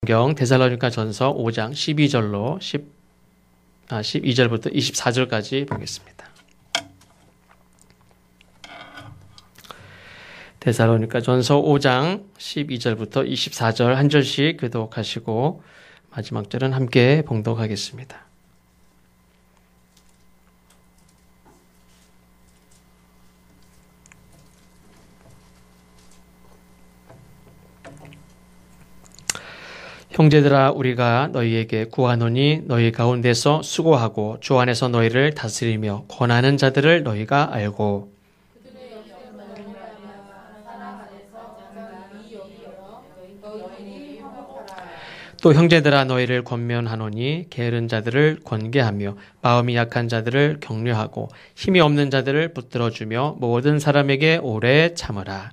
성경 데살로니가 전서 5장 12절부터 24절까지 보겠습니다. 데살로니가 전서 5장 12절부터 24절 한 절씩 교독하시고 마지막 절은 함께 봉독하겠습니다. 형제들아, 우리가 너희에게 구하노니 너희 가운데서 수고하고 주 안에서 너희를 다스리며 권하는 자들을 너희가 알고 또 형제들아, 너희를 권면하노니 게으른 자들을 권계하며 마음이 약한 자들을 격려하고 힘이 없는 자들을 붙들어주며 모든 사람에게 오래 참으라.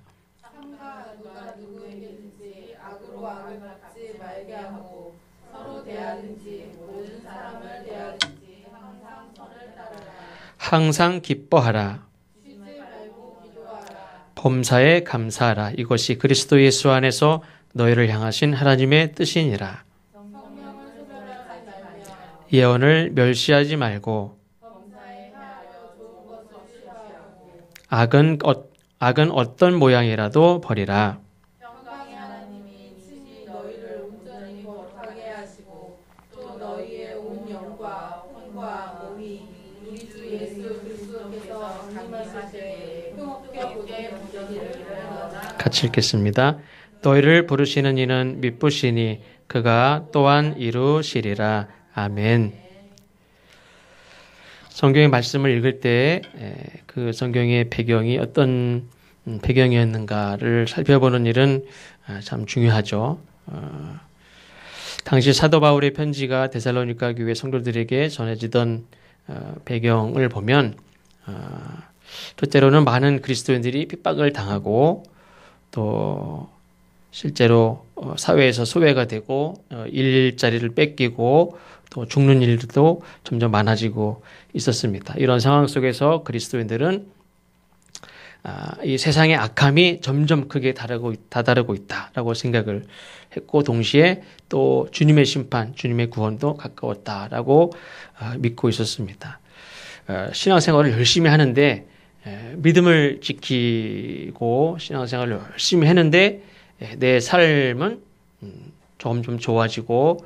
항상 기뻐하라. 범사에 감사하라. 이것이 그리스도 예수 안에서 너희를 향하신 하나님의 뜻이니라. 예언을 멸시하지 말고 악은 어떤 모양이라도 버리라. 같이 읽겠습니다. 너희를 부르시는 이는 미쁘시니 그가 또한 이루시리라. 아멘. 성경의 말씀을 읽을 때 그 성경의 배경이 어떤 배경이었는가를 살펴보는 일은 참 중요하죠. 당시 사도 바울의 편지가 데살로니가 교회 성도들에게 전해지던 배경을 보면 때로는 많은 그리스도인들이 핍박을 당하고 또 실제로 사회에서 소외가 되고 일자리를 뺏기고 또 죽는 일도 점점 많아지고 있었습니다. 이런 상황 속에서 그리스도인들은 이 세상의 악함이 점점 크게 다다르고 있다라고 생각을 했고 동시에 또 주님의 심판, 주님의 구원도 가까웠다라고 믿고 있었습니다. 신앙생활을 열심히 하는데 믿음을 지키고 신앙생활을 열심히 했는데 내 삶은 점점 좋아지고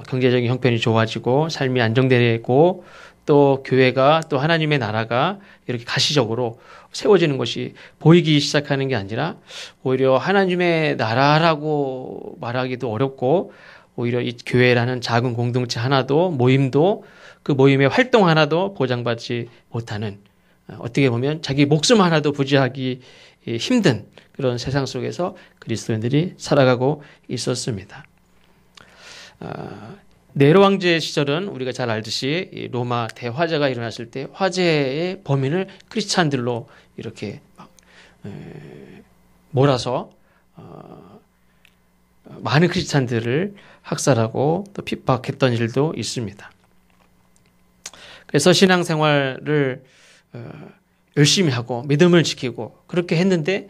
경제적인 형편이 좋아지고 삶이 안정되고 또 교회가 또 하나님의 나라가 이렇게 가시적으로 세워지는 것이 보이기 시작하는 게 아니라 오히려 하나님의 나라라고 말하기도 어렵고 오히려 이 교회라는 작은 공동체 하나도 모임도 그 모임의 활동 하나도 보장받지 못하는 어떻게 보면 자기 목숨 하나도 부지하기 힘든 그런 세상 속에서 그리스도인들이 살아가고 있었습니다. 네로 황제 시절은 우리가 잘 알듯이 로마 대화재가 일어났을 때 화재의 범인을 크리스찬들로 이렇게 몰아서 많은 크리스찬들을 학살하고 또 핍박했던 일도 있습니다. 그래서 신앙생활을 열심히 하고 믿음을 지키고 그렇게 했는데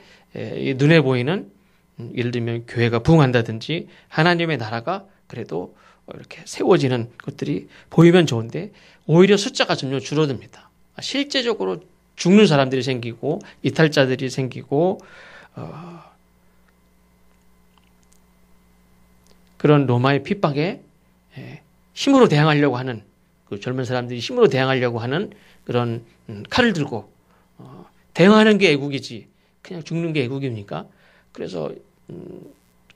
눈에 보이는 예를 들면 교회가 부흥한다든지 하나님의 나라가 그래도 이렇게 세워지는 것들이 보이면 좋은데 오히려 숫자가 점점 줄어듭니다. 실제적으로 죽는 사람들이 생기고 이탈자들이 생기고 그런 로마의 핍박에 힘으로 대항하려고 하는 그 젊은 사람들이 힘으로 대항하려고 하는 그런 칼을 들고 대응하는 게 애국이지 그냥 죽는 게 애국입니까? 그래서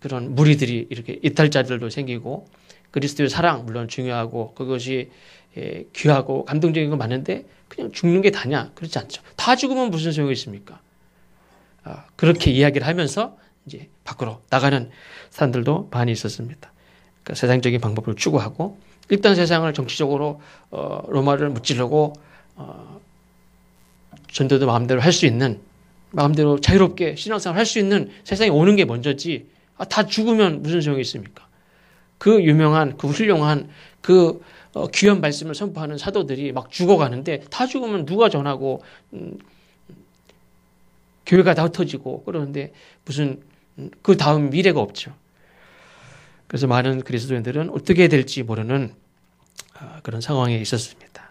그런 무리들이 이렇게 이탈자들도 생기고 그리스도의 사랑 물론 중요하고 그것이 귀하고 감동적인 건 많은데 그냥 죽는 게 다냐? 그렇지 않죠. 다 죽으면 무슨 소용이 있습니까? 그렇게 이야기를 하면서 이제 밖으로 나가는 사람들도 많이 있었습니다. 그러니까 세상적인 방법을 추구하고 일단 세상을 정치적으로 로마를 무찌르고 전도도 마음대로 할 수 있는 마음대로 자유롭게 신앙생활 할 수 있는 세상에 오는 게 먼저지 다 죽으면 무슨 소용이 있습니까? 그 유명한 그 훌륭한 그 귀한 말씀을 선포하는 사도들이 막 죽어가는데 다 죽으면 누가 전하고 교회가 다 흩어지고 그러는데 무슨 그 다음 미래가 없죠. 그래서 많은 그리스도인들은 어떻게 될지 모르는 그런 상황에 있었습니다.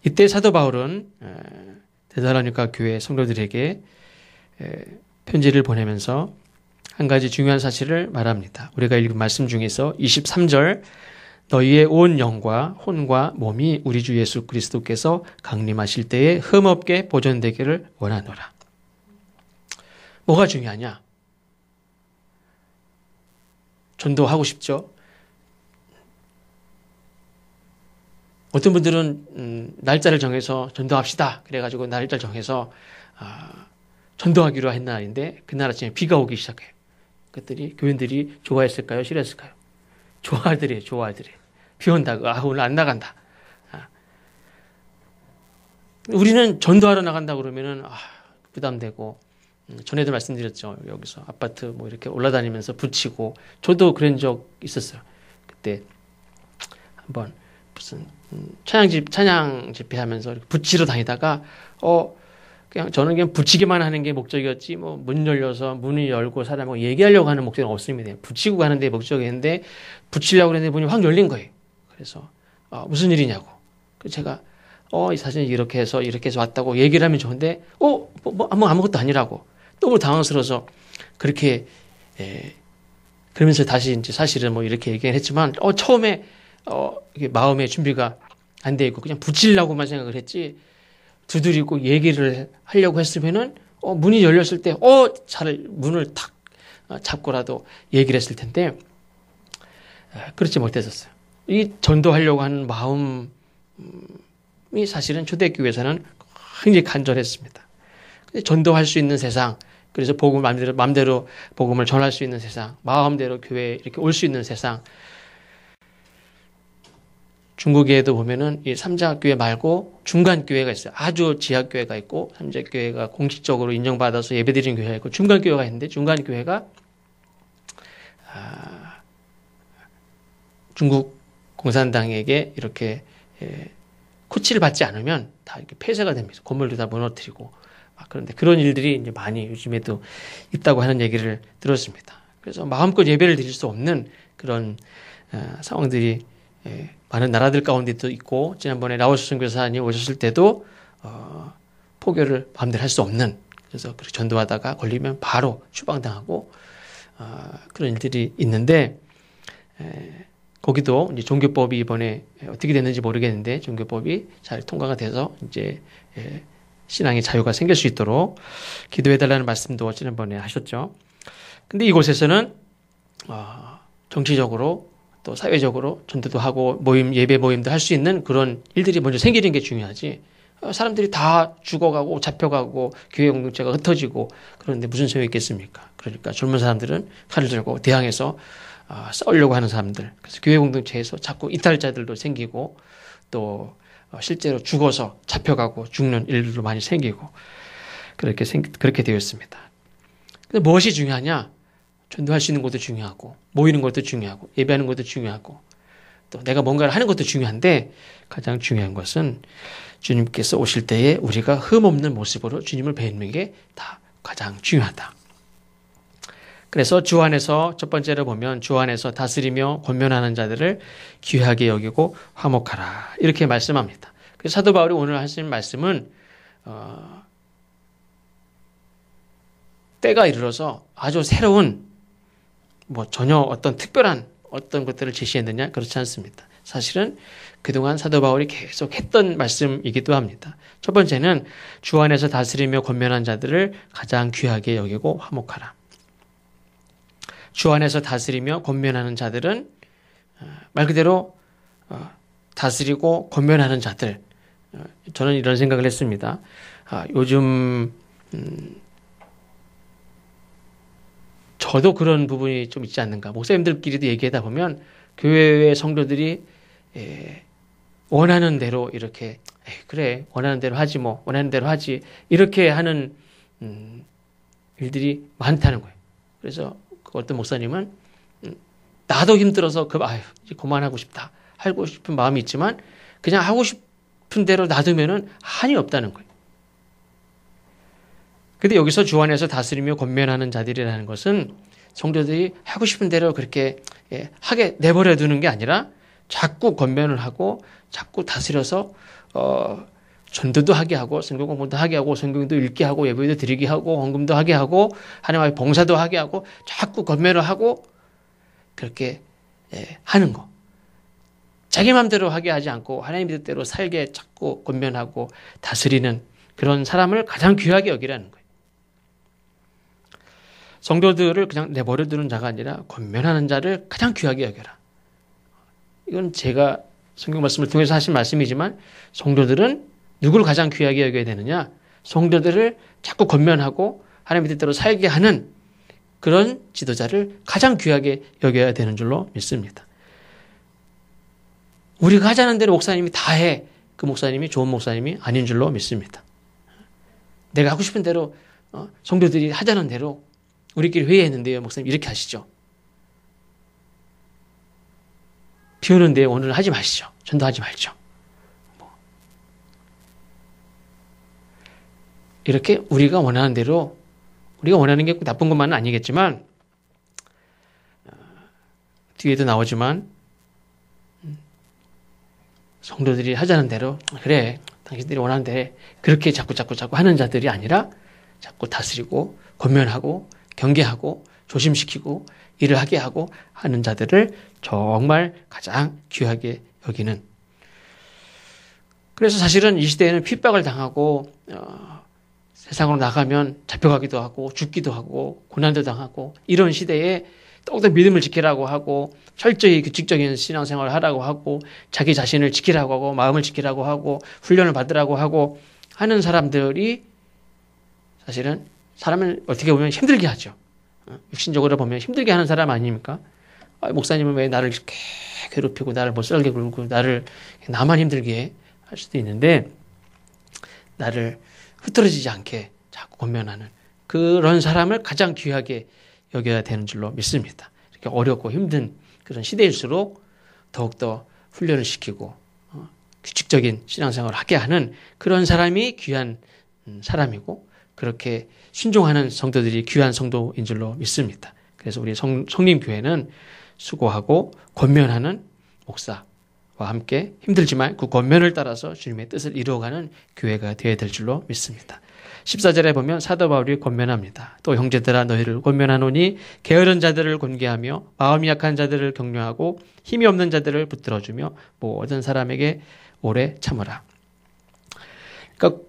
이때 사도 바울은 데살로니가 교회 성도들에게 편지를 보내면서 한 가지 중요한 사실을 말합니다. 우리가 읽은 말씀 중에서 23절 너희의 온 영과 혼과 몸이 우리 주 예수 그리스도께서 강림하실 때에 흠없게 보존되기를 원하노라. 뭐가 중요하냐? 전도하고 싶죠? 어떤 분들은 날짜를 정해서 전도합시다. 그래가지고 날짜를 정해서 전도하기로 한 날인데 그날 아침에 비가 오기 시작해요. 그랬더니 교인들이 좋아했을까요? 싫어했을까요? 좋아하더래요. 비 온다고. 오늘 안 나간다. 우리는 전도하러 나간다 그러면은 부담되고 전에도 말씀드렸죠. 여기서 아파트 뭐 이렇게 올라다니면서 붙이고 저도 그런 적 있었어요. 그때 한번 무슨 찬양 집회하면서 붙이러 다니다가 저는 그냥 붙이기만 하는 게 목적이었지 뭐 문 열려서 문을 열고 사람하고 얘기하려고 하는 목적은 없습니다. 붙이고 가는 데 목적이었는데 붙이려고 했는데 문이 확 열린 거예요. 그래서 무슨 일이냐고. 그래서 제가 이 사진이 이렇게 해서 왔다고 얘기를 하면 좋은데 아무것도 아니라고. 너무 당황스러워서 그렇게 그러면서 다시 이제 사실은 뭐 이렇게 얘기를 했지만 처음에 이게 마음의 준비가 안 돼 있고 그냥 붙이려고만 생각을 했지 두드리고 얘기를 하려고 했으면은 문이 열렸을 때 문을 탁 잡고라도 얘기를 했을 텐데 그렇지 못했었어요. 이 전도하려고 하는 마음이 사실은 초대교회에서는 굉장히 간절했습니다. 전도할 수 있는 세상, 그래서 복음 마음대로 복음을 전할 수 있는 세상, 마음대로 교회에 이렇게 올 수 있는 세상. 중국에도 보면은 이 삼자교회 말고 중간교회가 있어요. 아주 지하교회가 있고 삼자교회가 공식적으로 인정받아서 예배드리는 교회가 있고 중간교회가 있는데 중간교회가 중국 공산당에게 이렇게 코치를 받지 않으면 다 이렇게 폐쇄가 됩니다. 건물도 다 무너뜨리고 그런데 그런 일들이 이제 많이 요즘에도 있다고 하는 얘기를 들었습니다. 그래서 마음껏 예배를 드릴 수 없는 그런 상황들이 많은 나라들 가운데도 있고 지난번에 라오스 선교사님 오셨을 때도 포교를 마음대로 할 수 없는 그래서 그렇게 전도하다가 걸리면 바로 추방당하고 그런 일들이 있는데 거기도 이제 종교법이 이번에 어떻게 됐는지 모르겠는데 종교법이 잘 통과가 돼서 이제 신앙의 자유가 생길 수 있도록 기도해달라는 말씀도 지난번에 하셨죠. 근데 이곳에서는 정치적으로 또 사회적으로 전도도 하고 예배 모임도 할 수 있는 그런 일들이 먼저 생기는 게 중요하지. 사람들이 다 죽어가고 잡혀가고 교회 공동체가 흩어지고 그런데 무슨 소용이 있겠습니까? 그러니까 젊은 사람들은 칼을 들고 대항해서 싸우려고 하는 사람들. 그래서 교회 공동체에서 자꾸 이탈자들도 생기고 또 실제로 죽어서 잡혀가고 죽는 일들도 많이 생기고 그렇게 되어 있습니다. 근데 무엇이 중요하냐? 전도할 수 있는 것도 중요하고 모이는 것도 중요하고 예배하는 것도 중요하고 또 내가 뭔가를 하는 것도 중요한데 가장 중요한 것은 주님께서 오실 때에 우리가 흠없는 모습으로 주님을 뵙는 게 다 가장 중요하다. 그래서 주 안에서 첫 번째로 보면 주 안에서 다스리며 권면하는 자들을 귀하게 여기고 화목하라 이렇게 말씀합니다. 그래서 사도 바울이 오늘 하신 말씀은 때가 이르러서 아주 새로운 전혀 어떤 특별한 어떤 것들을 제시했느냐 그렇지 않습니다. 사실은 그동안 사도 바울이 계속 했던 말씀이기도 합니다. 첫 번째는 주 안에서 다스리며 권면한 자들을 가장 귀하게 여기고 화목하라. 주 안에서 다스리며 권면하는 자들은 말 그대로 다스리고 권면하는 자들. 저는 이런 생각을 했습니다. 요즘 저도 그런 부분이 좀 있지 않는가. 목사님들끼리도 얘기하다 보면 교회의 성도들이 원하는 대로 이렇게 그래 원하는 대로 하지 뭐 원하는 대로 하지 이렇게 하는 일들이 많다는 거예요. 그래서 어떤 목사님은 나도 힘들어서 이제 그만하고 싶다 하고 싶은 마음이 있지만 그냥 하고 싶은 대로 놔두면은 한이 없다는 거예요. 근데 여기서 주 안에서 다스리며 권면하는 자들이라는 것은 성도들이 하고 싶은 대로 그렇게 하게 내버려 두는 게 아니라 자꾸 권면을 하고 자꾸 다스려서 전도도 하게 하고 성경 공부도 하게 하고 성경도 읽게 하고 예배도 드리게 하고 헌금도 하게 하고 하나님 앞에 봉사도 하게 하고 자꾸 권면을 하고 그렇게 하는 거. 자기 마음대로 하게 하지 않고 하나님 뜻대로 살게 자꾸 권면하고 다스리는 그런 사람을 가장 귀하게 여기라는 거예요. 성도들을 그냥 내버려 두는 자가 아니라 권면하는 자를 가장 귀하게 여겨라. 이건 제가 성경 말씀을 통해서 하신 말씀이지만 성도들은 누구를 가장 귀하게 여겨야 되느냐? 성도들을 자꾸 권면하고 하나님의 뜻대로 살게 하는 그런 지도자를 가장 귀하게 여겨야 되는 줄로 믿습니다. 우리가 하자는 대로 목사님이 다 해. 그 목사님이 좋은 목사님이 아닌 줄로 믿습니다. 내가 하고 싶은 대로 성도들이 하자는 대로 우리끼리 회의했는데요. 목사님 이렇게 하시죠. 비 오는데 오늘 하지 마시죠. 전도하지 말죠. 이렇게 우리가 원하는 대로 우리가 원하는 게 나쁜 것만은 아니겠지만 뒤에도 나오지만 성도들이 하자는 대로 그래 당신들이 원하는 대로 그렇게 자꾸 하는 자들이 아니라 자꾸 다스리고 권면하고 경계하고 조심시키고 일을 하게 하고 하는 자들을 정말 가장 귀하게 여기는. 그래서 사실은 이 시대에는 핍박을 당하고 세상으로 나가면 잡혀가기도 하고 죽기도 하고 고난도 당하고 이런 시대에 더욱더 믿음을 지키라고 하고 철저히 규칙적인 신앙생활을 하라고 하고 자기 자신을 지키라고 하고 마음을 지키라고 하고 훈련을 받으라고 하고 하는 사람들이 사실은 사람을 어떻게 보면 힘들게 하죠. 육신적으로 보면 힘들게 하는 사람 아닙니까? 목사님은 왜 나를 이렇게 괴롭히고 나를 못 살게 굴고 나만 힘들게 할 수도 있는데 나를 흐트러지지 않게 자꾸 권면하는 그런 사람을 가장 귀하게 여겨야 되는 줄로 믿습니다. 이렇게 어렵고 힘든 그런 시대일수록 더욱더 훈련을 시키고 규칙적인 신앙생활을 하게 하는 그런 사람이 귀한 사람이고 그렇게 순종하는 성도들이 귀한 성도인 줄로 믿습니다. 그래서 우리 성림교회는 수고하고 권면하는 목사와 함께 힘들지만 그 권면을 따라서 주님의 뜻을 이루어가는 교회가 되어야 될 줄로 믿습니다. 14절에 보면 사도 바울이 권면합니다. 또 형제들아 너희를 권면하노니 게으른 자들을 권계하며 마음이 약한 자들을 격려하고 힘이 없는 자들을 붙들어주며 모든 사람에게 오래 참으라. 그러니까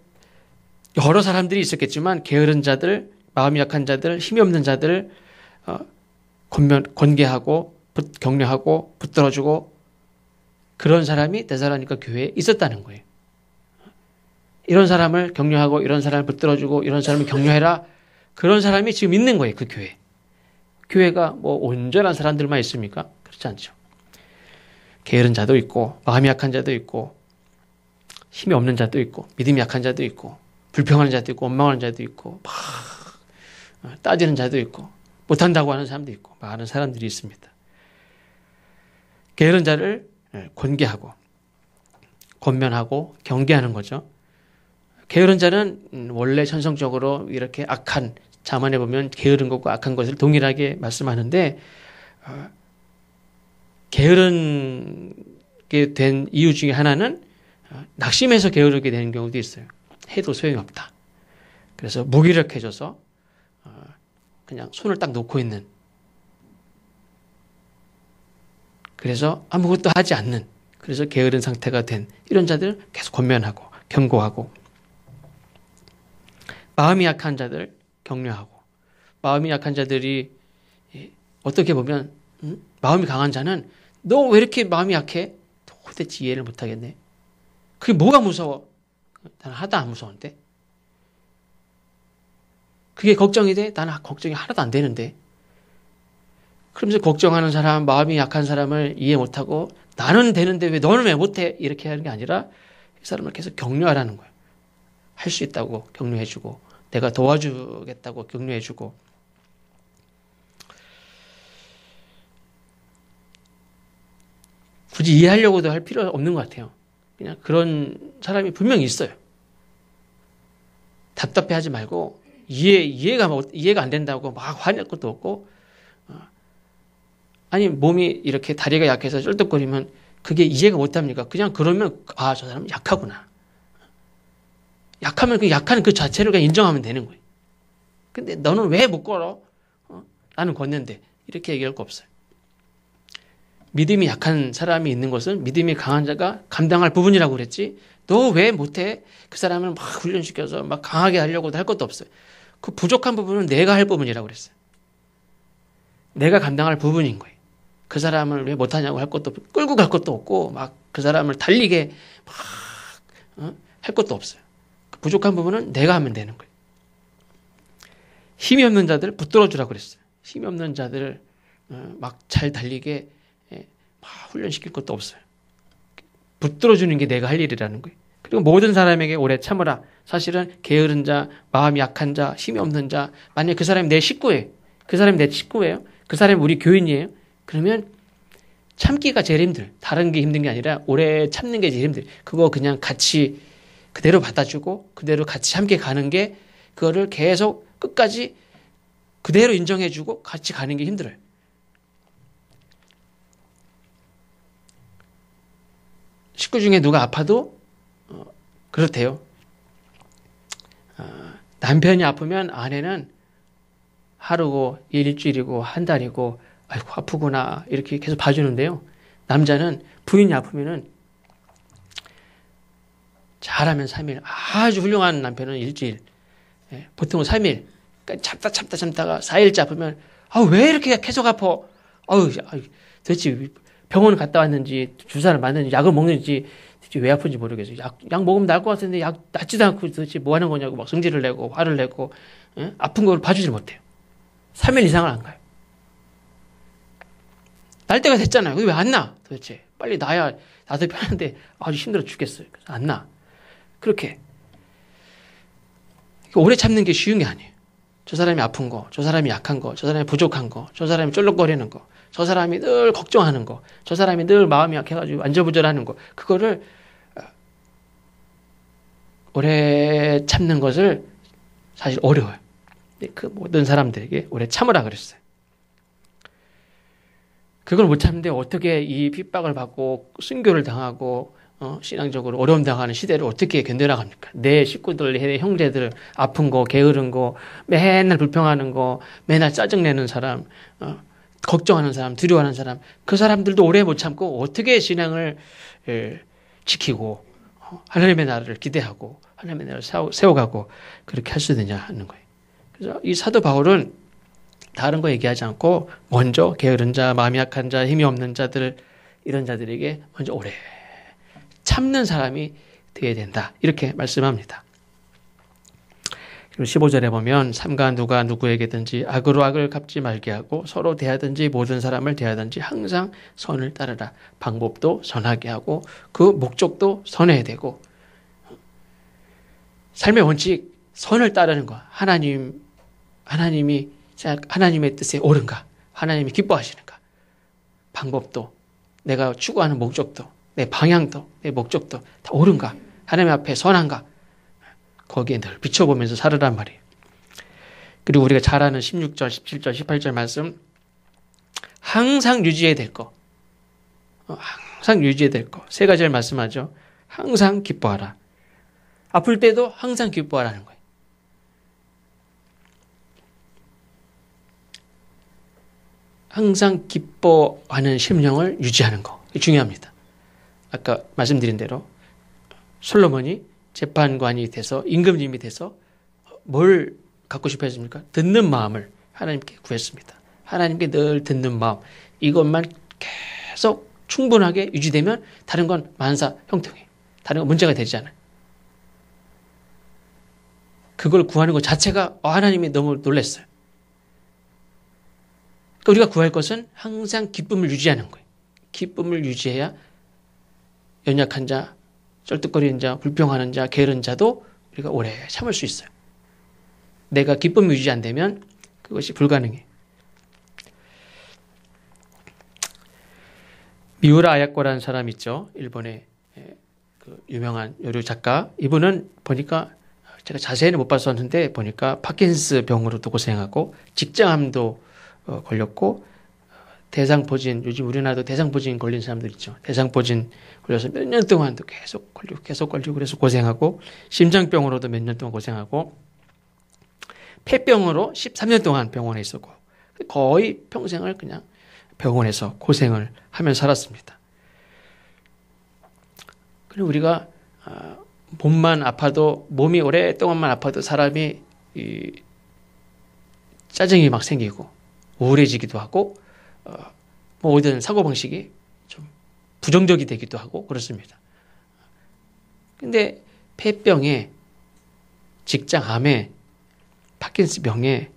여러 사람들이 있었겠지만 게으른 자들, 마음이 약한 자들, 힘이 없는 자들을 권계하고 격려하고 붙들어주고 그런 사람이 데살로니가 교회에 있었다는 거예요. 이런 사람을 격려하고 이런 사람을 붙들어주고 이런 사람을 격려해라. 그런 사람이 지금 있는 거예요. 그 교회. 교회가 뭐 온전한 사람들만 있습니까? 그렇지 않죠. 게으른 자도 있고 마음이 약한 자도 있고 힘이 없는 자도 있고 믿음이 약한 자도 있고 불평하는 자도 있고 원망하는 자도 있고 막 따지는 자도 있고 못한다고 하는 사람도 있고 많은 사람들이 있습니다. 게으른 자를 권계하고 권면하고 경계하는 거죠. 게으른 자는 원래 천성적으로 이렇게 악한 자만에 보면 게으른 것과 악한 것을 동일하게 말씀하는데 게으르게 된 이유 중에 하나는 낙심해서 게으르게 되는 경우도 있어요. 해도 소용이 없다. 그래서 무기력해져서 그냥 손을 딱 놓고 있는 그래서 아무것도 하지 않는 그래서 게으른 상태가 된 이런 자들 계속 권면하고 경고하고 마음이 약한 자들 격려하고 마음이 약한 자들이 어떻게 보면 마음이 강한 자는 너 왜 이렇게 마음이 약해? 도대체 이해를 못하겠네. 그게 뭐가 무서워? 나는 하나도 안 무서운데. 그게 걱정이 돼? 나는 걱정이 하나도 안 되는데. 그러면서 걱정하는 사람, 마음이 약한 사람을 이해 못하고 나는 되는데 왜 너는 왜 못해? 이렇게 하는 게 아니라 이 사람을 계속 격려하라는 거예요. 할 수 있다고 격려해주고 내가 도와주겠다고 격려해주고 굳이 이해하려고도 할 필요 없는 것 같아요. 그냥 그런 사람이 분명히 있어요. 답답해하지 말고 이해가 안 된다고 막 화낼 것도 없고 아니 몸이 이렇게 다리가 약해서 쩔뚝거리면 그게 이해가 못합니까? 그냥 그러면 아, 저 사람 약하구나. 약하면 그 약한 그 자체를 그냥 인정하면 되는 거예요. 근데 너는 왜 못 걸어? 나는 걷는데 이렇게 얘기할 거 없어요. 믿음이 약한 사람이 있는 것은 믿음이 강한 자가 감당할 부분이라고 그랬지. 너 왜 못해? 그 사람을 막 훈련시켜서 막 강하게 하려고도 할 것도 없어요. 그 부족한 부분은 내가 할 부분이라고 그랬어요. 내가 감당할 부분인 거예요. 그 사람을 왜 못하냐고 할 것도 없고, 끌고 갈 것도 없고 막 그 사람을 달리게 막 할 것도 없어요. 그 부족한 부분은 내가 하면 되는 거예요. 힘이 없는 자들을 붙들어 주라고 그랬어요. 힘이 없는 자들을 막 잘 달리게 막 훈련시킬 것도 없어요. 붙들어 주는 게 내가 할 일이라는 거예요. 그리고 모든 사람에게 오래 참으라. 사실은 게으른 자, 마음이 약한 자, 힘이 없는 자, 만약에 그 사람이 내 식구예요. 그 사람이 내 친구예요. 그 사람이 우리 교인이에요. 그러면 참기가 제일 힘들어요. 다른 게 힘든 게 아니라 오래 참는 게 제일 힘들어요. 그거 그냥 같이 그대로 받아주고 그대로 같이 함께 가는 게 그거를 계속 끝까지 그대로 인정해주고 같이 가는 게 힘들어요. 식구 중에 누가 아파도 그렇대요. 남편이 아프면 아내는 하루고 일주일이고 한 달이고 아이고 아프구나 이렇게 계속 봐주는데요. 남자는 부인이 아프면은 잘하면 3일, 아주 훌륭한 남편은 일주일, 보통은 3일, 그러니까 참다가 4일째 아프면 왜 이렇게 계속 아파? 도대체 병원 갔다 왔는지 주사를 맞는지 약을 먹는지 도대체 왜 아픈지 모르겠어요. 약 먹으면 나을 것 같은데 약 낫지도 않고 도대체 뭐 하는 거냐고 막 성질을 내고 화를 내고 아픈 걸 봐주질 못해요. 3일 이상을 안 가요. 날 때가 됐잖아요. 왜 안 나? 도대체 빨리 나야 나도 편한데 아주 힘들어 죽겠어요. 그래서 안 나. 그렇게 오래 참는 게 쉬운 게 아니에요. 저 사람이 아픈 거, 저 사람이 약한 거, 저 사람이 부족한 거, 저 사람이 쫄록거리는 거, 저 사람이 늘 걱정하는 거, 저 사람이 늘 마음이 약해가지고 안절부절하는 거, 그거를 오래 참는 것을 사실 어려워요. 그 모든 사람들에게 오래 참으라 그랬어요. 그걸 못 참는데 어떻게 이 핍박을 받고 순교를 당하고 신앙적으로 어려움 당하는 시대를 어떻게 견뎌나갑니까? 내 식구들, 내 형제들 아픈 거, 게으른 거, 맨날 불평하는 거, 맨날 짜증내는 사람, 걱정하는 사람, 두려워하는 사람, 그 사람들도 오래 못 참고 어떻게 신앙을 지키고 하나님의 나라를 기대하고 하나님의 나라를 세워가고 그렇게 할 수 있느냐 하는 거예요. 그래서 이 사도 바울은 다른 거 얘기하지 않고 먼저 게으른 자, 마음이 약한 자, 힘이 없는 자들 이런 자들에게 먼저 오래 참는 사람이 되어야 된다. 이렇게 말씀합니다. 그리고 15절에 보면 삼가 누가 누구에게든지 악으로 악을 갚지 말게 하고 서로 대하든지 모든 사람을 대하든지 항상 선을 따르라. 방법도 선하게 하고 그 목적도 선해야 되고 삶의 원칙 선을 따르는 거. 하나님이 하나님의 뜻에 옳은가? 하나님이 기뻐하시는가? 방법도 내가 추구하는 목적도 내 방향도 내 목적도 다 옳은가? 하나님 앞에 선한가? 거기에 늘 비춰보면서 살으란 말이에요. 그리고 우리가 잘 아는 16절, 17절, 18절 말씀 항상 유지해야 될 거. 항상 유지해야 될 거. 세 가지를 말씀하죠. 항상 기뻐하라. 아플 때도 항상 기뻐하라는 거예요. 항상 기뻐하는 심령을 유지하는 거. 중요합니다. 아까 말씀드린 대로 솔로몬이 재판관이 돼서 임금님이 돼서 뭘 갖고 싶어 했습니까? 듣는 마음을 하나님께 구했습니다. 하나님께 늘 듣는 마음. 이것만 계속 충분하게 유지되면 다른 건 만사 형통해요. 다른 건 문제가 되지 않아요. 그걸 구하는 것 자체가 하나님이 너무 놀랐어요. 그러니까 우리가 구할 것은 항상 기쁨을 유지하는 거예요. 기쁨을 유지해야 연약한 자, 쩔뚝거리는 자, 불평하는 자, 게으른 자도 우리가 오래 참을 수 있어요. 내가 기쁨을 유지 안 되면 그것이 불가능해요. 미우라 아야코라는 사람 있죠. 일본의 그 유명한 요리 작가. 이분은 보니까 제가 자세히는 못 봤었는데 보니까 파킨스 병으로도 고생하고 직장암도 걸렸고 대상포진 요즘 우리나라도 대상포진 걸린 사람들 있죠. 대상포진 걸려서 몇 년 동안도 계속 걸리고 그래서 고생하고 심장병으로도 몇 년 동안 고생하고 폐병으로 13년 동안 병원에 있었고 거의 평생을 그냥 병원에서 고생을 하며 살았습니다. 그리고 우리가 몸만 아파도 몸이 오랫동안만 아파도 사람이 짜증이 막 생기고 우울해지기도 하고 모든 사고방식이 좀 부정적이 되기도 하고 그렇습니다. 근데 폐병에 직장암에 파킨슨병에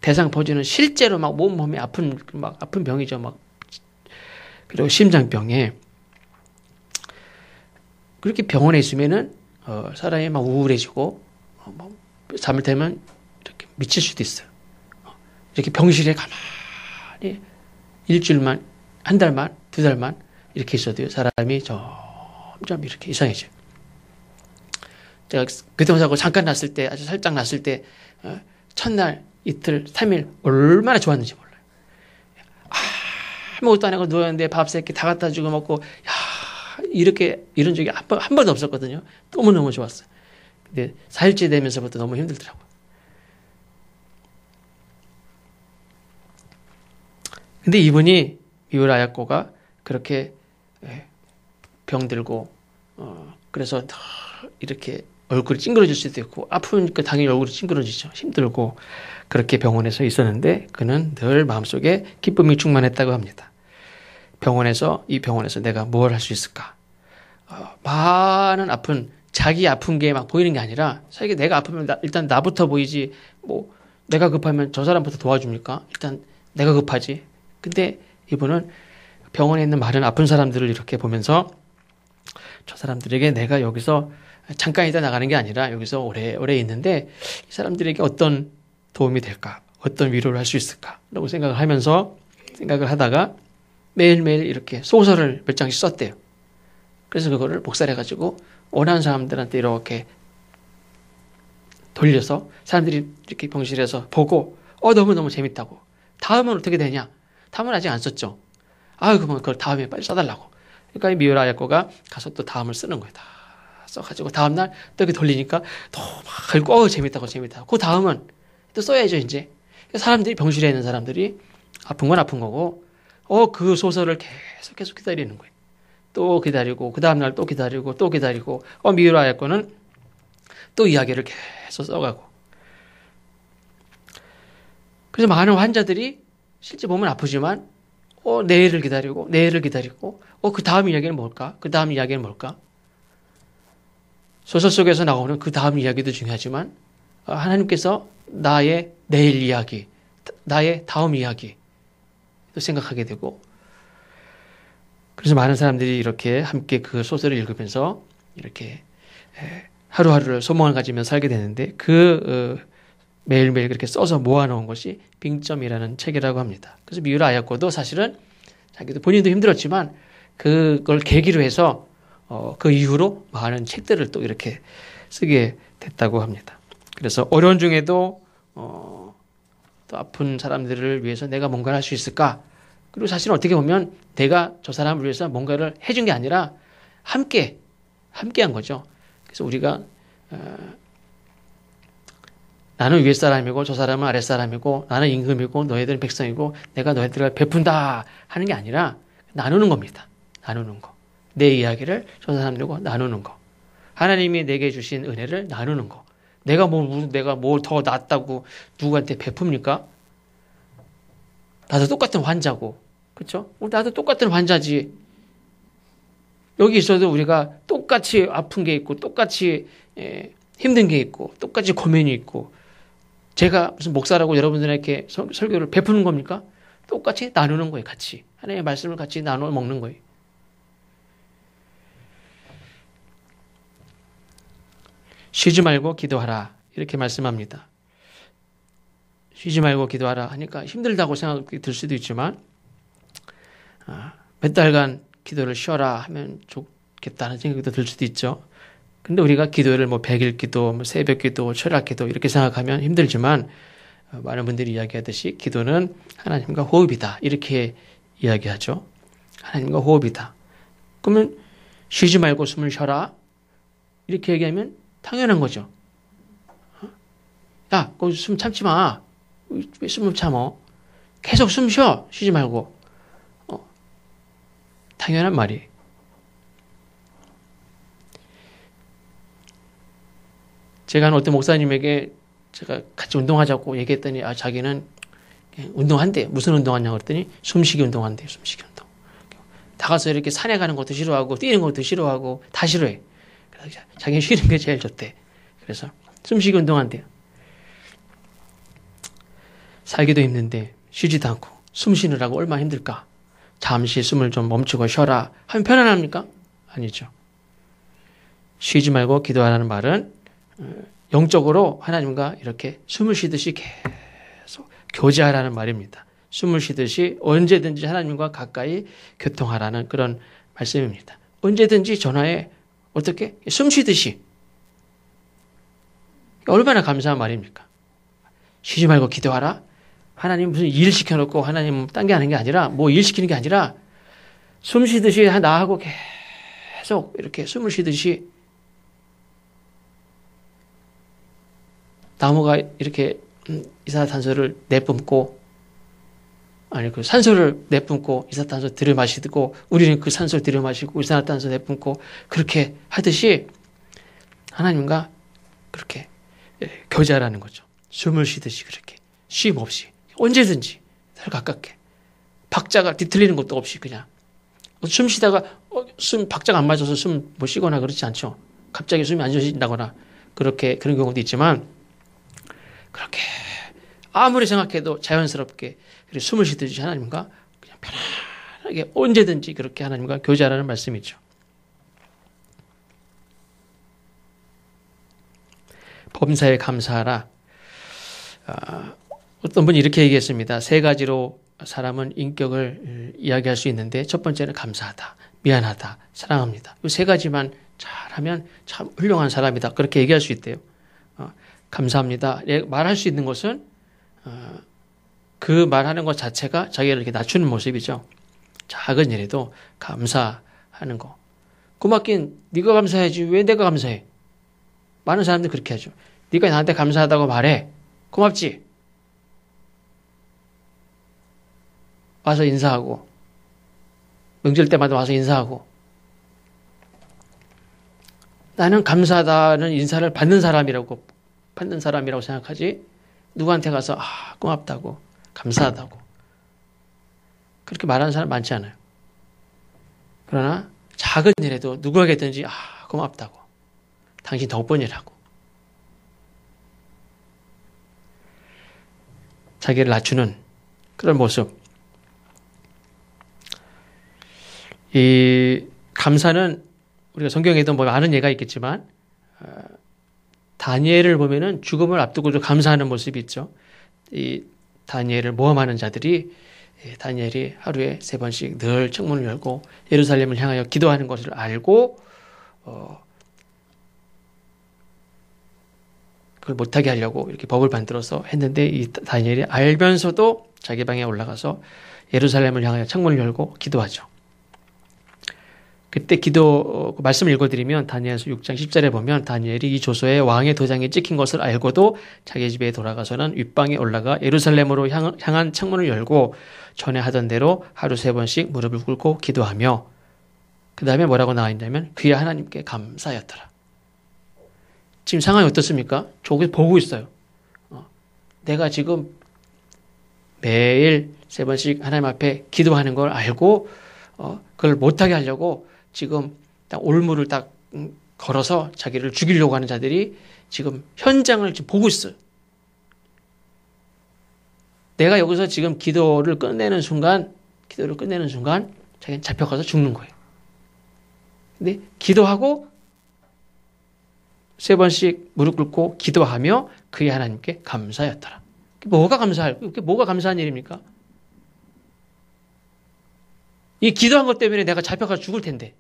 대상포진은 실제로 막 몸이 아픈 병이죠. 그리고 심장병에 그렇게 병원에 있으면은 사람이 막 우울해지고 잠을 들면 이렇게 미칠 수도 있어요. 이렇게 병실에 가만히 일주일만, 한 달만, 두 달만 이렇게 있어도요 사람이 점점 이렇게 이상해져요. 제가 교통사고 잠깐 났을 때, 아주 살짝 났을 때 첫날, 이틀, 3일 얼마나 좋았는지 몰라요. 아무것도 안 하고 누웠는데 밥 세 끼 다 갖다 주고 먹고 이런 적이 한 번도 없었거든요. 너무너무 좋았어요. 근데 4일째 되면서부터 너무 힘들더라고요. 근데 이분이 미우라 야코가 그렇게 병들고 그래서 이렇게 얼굴이 찡그러질 수도 있고 아프니까 당연히 얼굴이 찡그러지죠. 힘들고 그렇게 병원에서 있었는데 그는 늘 마음속에 기쁨이 충만했다고 합니다. 이 병원에서 내가 뭘 할 수 있을까? 많은 자기 아픈 게 막 보이는 게 아니라 사실 내가 아프면 일단 나부터 보이지 뭐 내가 급하면 저 사람부터 도와줍니까? 일단 내가 급하지. 근데 이분은 병원에 있는 많은 아픈 사람들을 이렇게 보면서 저 사람들에게 내가 여기서 잠깐 있다 나가는 게 아니라 여기서 오래 있는데 이 사람들에게 어떤 도움이 될까? 어떤 위로를 할 수 있을까? 라고 생각을 하다가 매일매일 이렇게 소설을 몇 장씩 썼대요. 그래서 그거를 복사해가지고 원하는 사람들한테 이렇게 돌려서 사람들이 이렇게 병실에서 보고 너무너무 재밌다고. 다음은 어떻게 되냐? 다음은 아직 안 썼죠. 그러면 그걸 다음에 빨리 써달라고. 그러니까 미우라 야코가 가서 또 다음을 쓰는 거예요. 다 써가지고 다음날 또 이렇게 돌리니까 또 막 재밌다고. 그 다음은 또 써야죠 이제. 사람들이 병실에 있는 사람들이 아픈 건 아픈 거고 그 소설을 계속 기다리는 거예요. 또 기다리고 그 다음날 또 기다리고 미우라 야코는 또 이야기를 계속 써가고 그래서 많은 환자들이 실제 몸은 아프지만 내일을 기다리고 그 다음 이야기는 뭘까? 소설 속에서 나오는 그 다음 이야기도 중요하지만 하나님께서 나의 내일 이야기, 나의 다음 이야기 또 생각하게 되고 그래서 많은 사람들이 이렇게 함께 그 소설을 읽으면서 이렇게 하루하루를 소망을 가지며 살게 되는데 매일매일 그렇게 써서 모아놓은 것이 빙점이라는 책이라고 합니다. 그래서 미우라 야코도 사실은 본인도 힘들었지만 그걸 계기로 해서 그 이후로 많은 책들을 또 이렇게 쓰게 됐다고 합니다. 그래서 어려운 중에도 또 아픈 사람들을 위해서 내가 뭔가를 할 수 있을까? 그리고 사실은 어떻게 보면 내가 저 사람을 위해서 뭔가를 해준 게 아니라 함께 한 거죠. 그래서 우리가 나는 윗사람이고 저 사람은 아랫사람이고 나는 임금이고 너희들은 백성이고 내가 너희들을 베푼다 하는 게 아니라 나누는 겁니다. 나누는 거. 내 이야기를 저 사람들과 나누는 거. 하나님이 내게 주신 은혜를 나누는 거. 내가 뭘 더 낫다고 누구한테 베풉니까? 나도 똑같은 환자고. 그렇죠? 나도 똑같은 환자지. 여기 있어도 우리가 똑같이 아픈 게 있고 똑같이 힘든 게 있고 똑같이 고민이 있고 제가 무슨 목사라고 여러분들에게 설교를 베푸는 겁니까? 똑같이 나누는 거예요. 같이. 하나님의 말씀을 같이 나눠 먹는 거예요. 쉬지 말고 기도하라. 이렇게 말씀합니다. 쉬지 말고 기도하라 하니까 힘들다고 생각이 들 수도 있지만 몇 달간 기도를 쉬어라 하면 좋겠다는 생각도 들 수도 있죠. 근데 우리가 기도를 100일 기도, 새벽 기도, 철학 기도 이렇게 생각하면 힘들지만 많은 분들이 이야기하듯이 기도는 하나님과 호흡이다. 이렇게 이야기하죠. 하나님과 호흡이다. 그러면 쉬지 말고 숨을 쉬어라. 이렇게 얘기하면 당연한 거죠. 야, 거기 숨 참지 마. 왜 숨을 참어? 계속 숨 쉬어. 쉬지 말고. 당연한 말이에요. 제가 어떤 목사님에게 제가 같이 운동하자고 얘기했더니 자기는 운동한대. 무슨 운동하냐고 그랬더니 숨쉬기 운동한대요. 숨쉬기 운동. 나가서 이렇게 산에 가는 것도 싫어하고 뛰는 것도 싫어하고 다 싫어해. 그래서 자기는 쉬는 게 제일 좋대. 그래서 숨쉬기 운동한대요. 살기도 힘든데 쉬지도 않고 숨 쉬느라고 얼마나 힘들까. 잠시 숨을 좀 멈추고 쉬어라 하면 편안합니까? 아니죠. 쉬지 말고 기도하라는 말은 영적으로 하나님과 이렇게 숨을 쉬듯이 계속 교제하라는 말입니다. 숨을 쉬듯이 언제든지 하나님과 가까이 교통하라는 그런 말씀입니다. 언제든지 전화에 어떻게 숨 쉬듯이. 얼마나 감사한 말입니까? 쉬지 말고 기도하라. 하나님 무슨 일 시켜놓고 하나님 딴 게 하는 게 아니라 뭐 일 시키는 게 아니라 숨 쉬듯이 나하고 계속 이렇게 숨을 쉬듯이 나무가 이렇게 이산화탄소를 내뿜고 그 산소를 내뿜고 이산화탄소 들여마시고 우리는 그 산소를 들여마시고 이산화탄소 내뿜고 그렇게 하듯이 하나님과 그렇게 교제하라는 거죠. 숨을 쉬듯이 그렇게 쉼 없이 언제든지 늘 가깝게 박자가 뒤틀리는 것도 없이 그냥 숨 쉬다가 숨 박자가 안 맞아서 숨 못 쉬거나 그렇지 않죠. 갑자기 숨이 안 쉬어진다거나 그렇게 그런 경우도 있지만 그렇게 아무리 생각해도 자연스럽게 숨을 쉬듯이 하나님과 그냥 편안하게 언제든지 그렇게 하나님과 교제하라는 말씀이죠. 범사에 감사하라. 어떤 분이 이렇게 얘기했습니다. 세 가지로 사람은 인격을 이야기할 수 있는데 첫 번째는 감사하다, 미안하다, 사랑합니다. 이 세 가지만 잘하면 참 훌륭한 사람이다. 그렇게 얘기할 수 있대요. 감사합니다. 말할 수 있는 것은 그 말하는 것 자체가 자기를 이렇게 낮추는 모습이죠. 작은 일에도 감사하는 거. 고맙긴 네가 감사해야지 왜 내가 감사해? 많은 사람들이 그렇게 하죠. 네가 나한테 감사하다고 말해. 고맙지? 와서 인사하고 명절 때마다 와서 인사하고 나는 감사하다는 인사를 받는 사람이라고 생각하지 누구한테 가서 고맙다고 감사하다고 그렇게 말하는 사람 많지 않아요. 그러나 작은 일에도 누구에게든지 고맙다고 당신 덕분이라고 자기를 낮추는 그런 모습. 이 감사는 우리가 성경에도 뭐 많은 예가 있겠지만 다니엘을 보면은 죽음을 앞두고도 감사하는 모습이 있죠. 이 다니엘을 모험하는 자들이 다니엘이 하루에 3번씩 늘 창문을 열고 예루살렘을 향하여 기도하는 것을 알고 그걸 못하게 하려고 이렇게 법을 만들어서 했는데 이 다니엘이 알면서도 자기 방에 올라가서 예루살렘을 향하여 창문을 열고 기도하죠. 그때 기도 말씀을 읽어드리면 다니엘서 6장 10절에 보면 다니엘이 이 조서에 왕의 도장이 찍힌 것을 알고도 자기 집에 돌아가서는 윗방에 올라가 예루살렘으로 향한 창문을 열고 전에 하던 대로 하루 3번씩 무릎을 꿇고 기도하며 그 다음에 뭐라고 나와 있냐면 그의 하나님께 감사하였더라. 지금 상황이 어떻습니까? 저기서 보고 있어요. 내가 지금 매일 3번씩 하나님 앞에 기도하는 걸 알고 그걸 못하게 하려고 지금 딱 올무를 딱 걸어서 자기를 죽이려고 하는 자들이 지금 현장을 지금 보고 있어요. 내가 여기서 지금 기도를 끝내는 순간 자기는 잡혀가서 죽는 거예요. 근데 기도하고 3번씩 무릎 꿇고 기도하며 그의 하나님께 감사하였더라. 뭐가 감사한 일입니까? 이 기도한 것 때문에 내가 잡혀가서 죽을 텐데.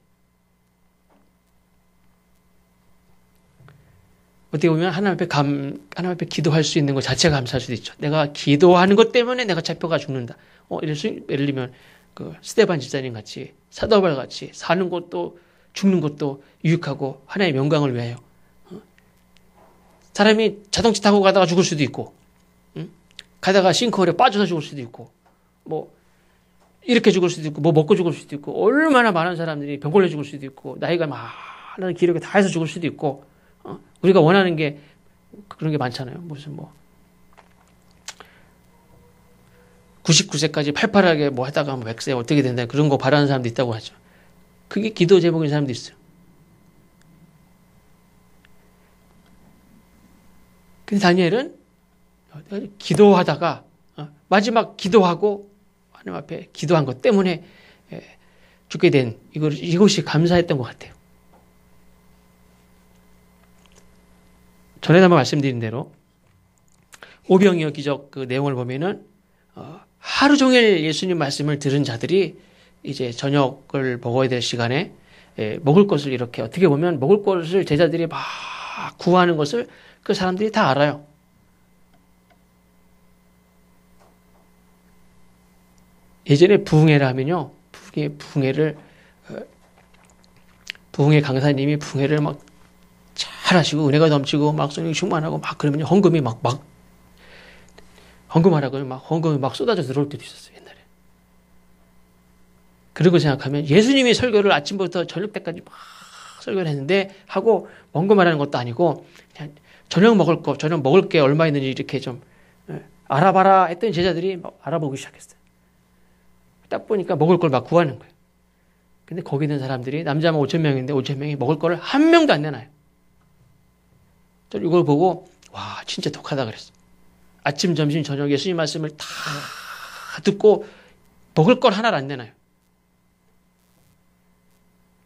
어떻게 보면 하나님 앞에 기도할 수 있는 것 자체가 감사할 수도 있죠. 내가 기도하는 것 때문에 내가 잡혀가 죽는다. 예를 들면 그 스데반 집사님 같이 사도바울 같이 사는 것도 죽는 것도 유익하고 하나님의 영광을 위하여. 사람이 자동차 타고 가다가 죽을 수도 있고, 가다가 싱크홀에 빠져서 죽을 수도 있고, 뭐 이렇게 죽을 수도 있고, 뭐 먹고 죽을 수도 있고, 얼마나 많은 사람들이 병 걸려 죽을 수도 있고, 나이가 많은 기력이 다해서 죽을 수도 있고, 우리가 원하는 게 그런 게 많잖아요. 무슨 99세까지 팔팔하게 뭐 하다가 100세 어떻게 된다 그런 거 바라는 사람도 있다고 하죠. 그게 기도 제목인 사람도 있어요. 근데 다니엘은 기도하다가 마지막 기도하고 하나님 앞에 기도한 것 때문에 죽게 된 이것이 감사했던 것 같아요. 전에 한번 말씀드린 대로 오병이어 기적 그 내용을 보면은 하루 종일 예수님 말씀을 들은 자들이 이제 저녁을 먹어야 될 시간에 먹을 것을 이렇게 어떻게 보면 먹을 것을 제자들이 막 구하는 것을 그 사람들이 다 알아요. 예전에 부흥회라 하면요, 부흥회 강사님이 부흥회를 막 잘하시고 은혜가 넘치고 막 성령 충만하고 막 그러면 헌금이 막 헌금하라고 막 헌금이 막 쏟아져 들어올 때도 있었어요, 옛날에. 그런 거 생각하면 예수님이 설교를 아침부터 저녁 때까지 막 설교를 했는데 하고 헌금하라는 것도 아니고 그냥 저녁 먹을 게 얼마 있는지 이렇게 좀 알아봐라 했더니 제자들이 막 알아보기 시작했어요. 딱 보니까 먹을 걸 막 구하는 거예요. 근데 거기 있는 사람들이 남자만 5,000명인데 5,000명이 먹을 거를 한 명도 안 내놔요. 저 이걸 보고 와 진짜 독하다 그랬어. 아침, 점심, 저녁 예수님 말씀을 다 듣고 먹을 걸 하나를 안 내놔요.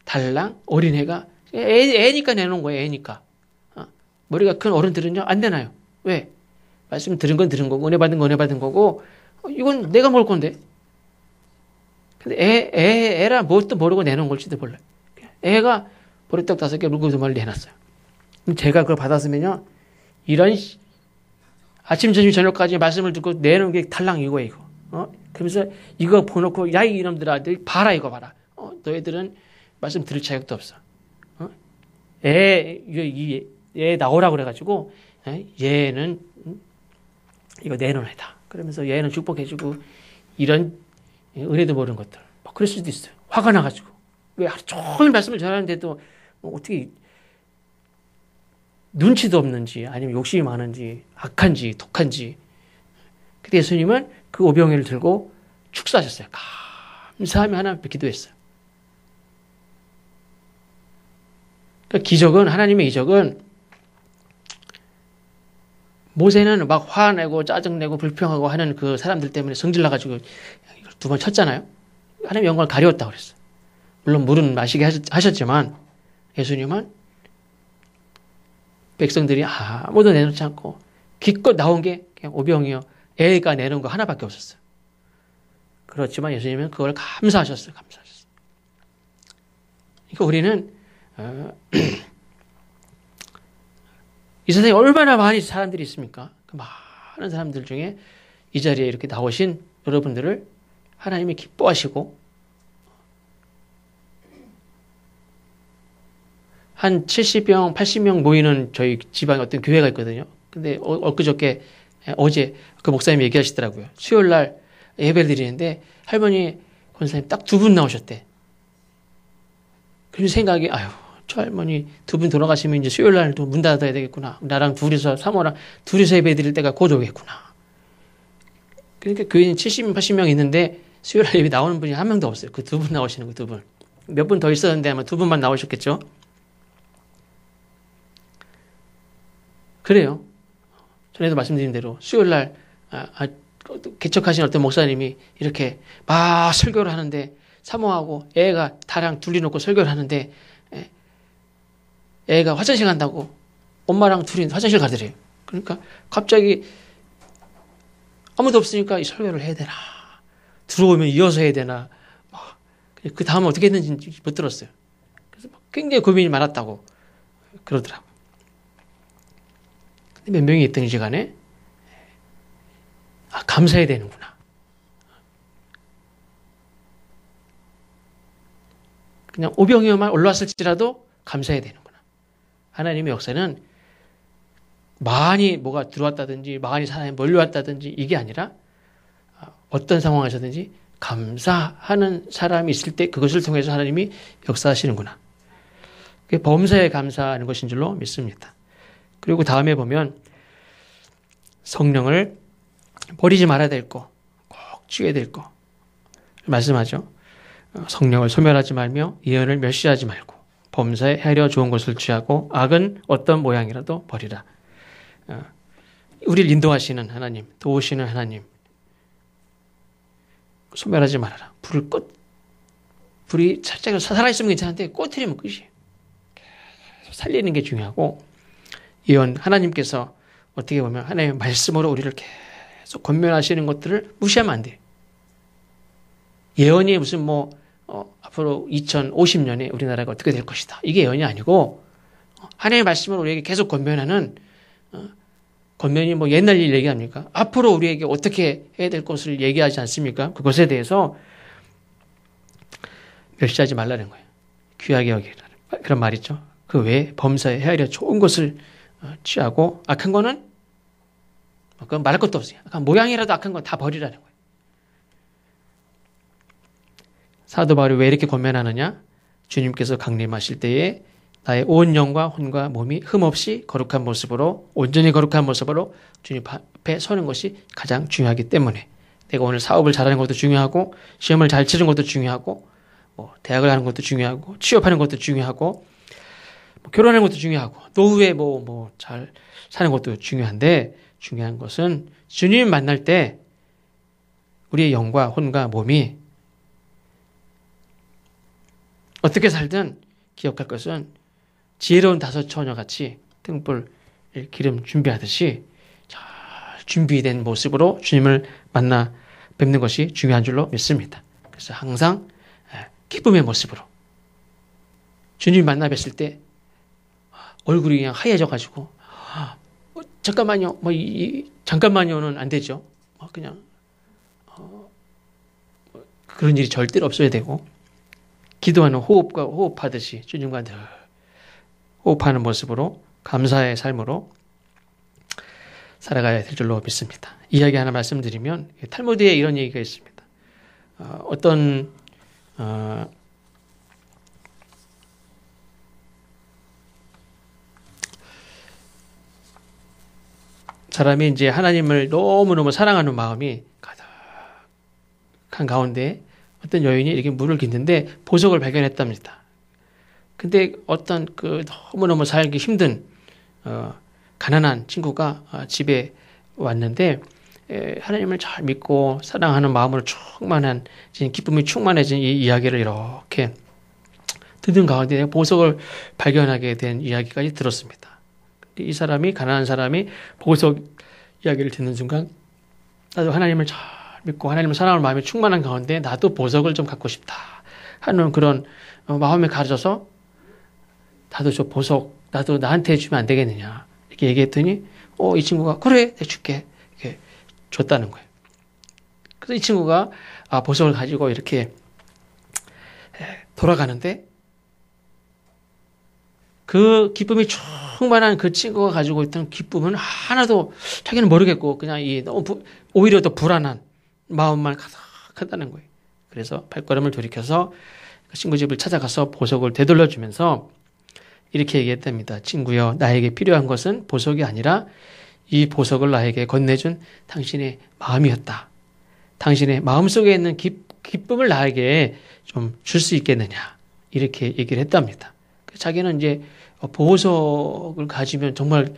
달랑 어린애가 애니까 내놓은 거예요. 애니까. 머리가 큰 어른들은요 안 내놔요. 왜? 말씀 들은 건 들은 거고 은혜 받은 건 은혜 받은 거고 이건 내가 먹을 건데. 근데 애라 뭣도 모르고 내놓은 걸지도 몰라요. 애가 보리떡 5개 물고 2마리 내놨어요. 그럼 제가 그걸 받았으면요 이런 아침, 점심, 저녁까지 말씀을 듣고 내놓은 게 달랑 이거예요, 이거. 그러면서 이거 보놓고, 야, 이놈들아, 너 봐라, 이거 봐라. 너희들은 말씀 들을 자격도 없어. 얘 나오라 그래가지고, 얘는, 이거 내놓은 애다. 그러면서 얘는 축복해주고, 이런 은혜도 모르는 것들. 뭐 그럴 수도 있어요. 화가 나가지고. 왜 하루 종일 말씀을 전하는데도, 어떻게, 눈치도 없는지 아니면 욕심이 많은지 악한지 독한지. 근데 예수님은 그 오병이를 들고 축사하셨어요. 감사하며 하나님 앞에 기도했어요. 그러니까 하나님의 기적은 모세는 막 화내고 짜증내고 불평하고 하는 그 사람들 때문에 성질나가지고 2번 쳤잖아요. 하나님의 영광을 가리웠다고 그랬어요. 물론 물은 마시게 하셨지만 예수님은 백성들이 아무도 내놓지 않고 기껏 나온 게 그냥 오병이어 애가 내놓은 거 하나밖에 없었어요. 그렇지만 예수님은 그걸 감사하셨어요. 그러니까 우리는 이 세상에 얼마나 많은 사람들이 있습니까? 그 많은 사람들 중에 이 자리에 이렇게 나오신 여러분들을 하나님이 기뻐하시고 한 70명, 80명 모이는 저희 지방에 어떤 교회가 있거든요. 근데 어제 그 목사님이 얘기하시더라고요. 수요일 날 예배를 드리는데 할머니 권사님 딱 2분 나오셨대. 그래서 생각이 저 할머니 2분 돌아가시면 이제 수요일 날도 문 닫아야 되겠구나. 나랑 사모랑 둘이서 예배 드릴 때가 곧 오겠구나. 그러니까 교회는 70명, 80명 있는데 수요일 날 예배 나오는 분이 한 명도 없어요. 그 2분 나오시는 거 2분. 몇 분 더 있었는데 아마 2분만 나오셨겠죠. 그래요. 전에도 말씀드린 대로 수요일 날 개척하신 어떤 목사님이 이렇게 막 설교를 하는데 사모하고 애가 다랑 둘이 놓고 설교를 하는데 애가 화장실 간다고 엄마랑 둘이 화장실 가더래요. 그러니까 갑자기 아무도 없으니까 이 설교를 해야 되나 들어오면 이어서 해야 되나 그 다음에 어떻게 했는지 못 들었어요. 그래서 굉장히 고민이 많았다고 그러더라고요. 몇 명이 있든지 간에 감사해야 되는구나. 그냥 오병이어만 올라왔을지라도 감사해야 되는구나. 하나님의 역사는 많이 뭐가 들어왔다든지 많이 사람이 몰려왔다든지 이게 아니라 어떤 상황에서든지 감사하는 사람이 있을 때 그것을 통해서 하나님이 역사하시는구나. 그게 범사에 감사하는 것인 줄로 믿습니다. 그리고 다음에 보면 성령을 버리지 말아야 될 거, 꼭 쥐어야 될 거 말씀하죠. 성령을 소멸하지 말며 예언을 멸시하지 말고 범사에 헤아려 좋은 것을 취하고 악은 어떤 모양이라도 버리라. 우리를 인도하시는 하나님, 도우시는 하나님, 소멸하지 말아라. 불이 살짝 살아있으면 괜찮은데 꺼트리면 끝이에요. 살리는 게 중요하고, 예언, 하나님께서 어떻게 보면 하나님의 말씀으로 우리를 계속 권면하시는 것들을 무시하면 안 돼요. 예언이 무슨 앞으로 2050년에 우리나라가 어떻게 될 것이다. 이게 예언이 아니고, 하나님의 말씀으로 우리에게 계속 권면하는, 권면이 옛날 일 얘기합니까? 앞으로 우리에게 어떻게 해야 될 것을 얘기하지 않습니까? 그것에 대해서 멸시하지 말라는 거예요. 귀하게 여기라는 그런 말 있죠. 그 외에 범사에 헤아려 좋은 것을 취하고 악한 거는 그건 말할 것도 없어요. 약간 모양이라도 악한 건 다 버리라는 거예요. 사도 바울이 왜 이렇게 권면하느냐? 주님께서 강림하실 때에 나의 온 영과 혼과 몸이 흠없이 거룩한 모습으로, 온전히 거룩한 모습으로 주님 앞에 서는 것이 가장 중요하기 때문에, 내가 오늘 사업을 잘하는 것도 중요하고, 시험을 잘 치는 것도 중요하고, 대학을 가는 것도 중요하고, 취업하는 것도 중요하고, 결혼하는 것도 중요하고, 노후에 잘 사는 것도 중요한데, 중요한 것은 주님 만날 때 우리의 영과 혼과 몸이 어떻게 살든 기억할 것은 지혜로운 다섯 처녀같이 등불 기름 준비하듯이 잘 준비된 모습으로 주님을 만나 뵙는 것이 중요한 줄로 믿습니다. 그래서 항상 기쁨의 모습으로 주님 만나 뵀을 때 얼굴이 그냥 하얘져가지고 잠깐만요, 잠깐만요는 안 되죠. 그냥 그런 일이 절대로 없어야 되고, 기도하는 호흡하듯이 주님과 늘 호흡하는 모습으로 감사의 삶으로 살아가야 될 줄로 믿습니다. 이야기 하나 말씀드리면, 탈무드에 이런 얘기가 있습니다. 어떤 사람이 이제 하나님을 너무너무 사랑하는 마음이 가득한 가운데 어떤 여인이 이렇게 물을 깃는데 보석을 발견했답니다. 근데 어떤 너무너무 살기 힘든 가난한 친구가 집에 왔는데 하나님을 잘 믿고 사랑하는 마음으로 충만한 기쁨이 충만해진 이 이야기를 이렇게 듣는 가운데 보석을 발견하게 된 이야기까지 들었습니다. 이 사람이, 가난한 사람이 보석 이야기를 듣는 순간 나도 하나님을 잘 믿고 하나님을 사랑하는 마음이 충만한 가운데 나도 보석을 좀 갖고 싶다 하는 그런 마음에 가져서 나도 저 보석 나도 나한테 주면 안 되겠느냐 이렇게 얘기했더니 이 친구가 그래 내가 줄게 이렇게 줬다는 거예요. 그래서 이 친구가 보석을 가지고 이렇게 돌아가는데 그 기쁨이 충만한 그 친구가 가지고 있던 기쁨은 하나도 자기는 모르겠고 그냥 오히려 더 불안한 마음만 가득하다는 거예요. 그래서 발걸음을 돌이켜서 그 친구 집을 찾아가서 보석을 되돌려주면서 이렇게 얘기했답니다. 친구여, 나에게 필요한 것은 보석이 아니라 이 보석을 나에게 건네준 당신의 마음이었다. 당신의 마음속에 있는 기쁨을 나에게 좀 줄 수 있겠느냐. 이렇게 얘기를 했답니다. 자기는 이제 보석을 가지면 정말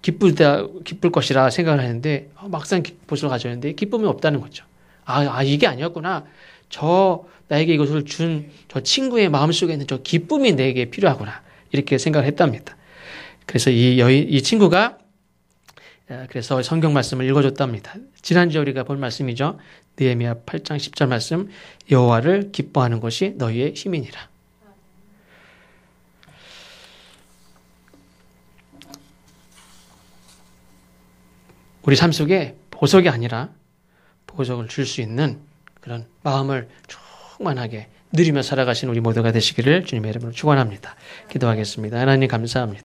기쁠 것이라 생각을 하는데 막상 보석을 가졌는데 기쁨이 없다는 거죠. 이게 아니었구나. 나에게 이것을 준 저 친구의 마음속에 있는 저 기쁨이 내게 필요하구나. 이렇게 생각을 했답니다. 그래서 이 친구가 그래서 성경 말씀을 읽어줬답니다. 지난주에 우리가 본 말씀이죠. 느헤미야 8장 10절 말씀, 여호와를 기뻐하는 것이 너희의 힘이니라. 우리 삶 속에 보석이 아니라 보석을 줄 수 있는 그런 마음을 충만하게 누리며 살아가신 우리 모두가 되시기를 주님의 이름으로 축원합니다. 기도하겠습니다. 하나님 감사합니다.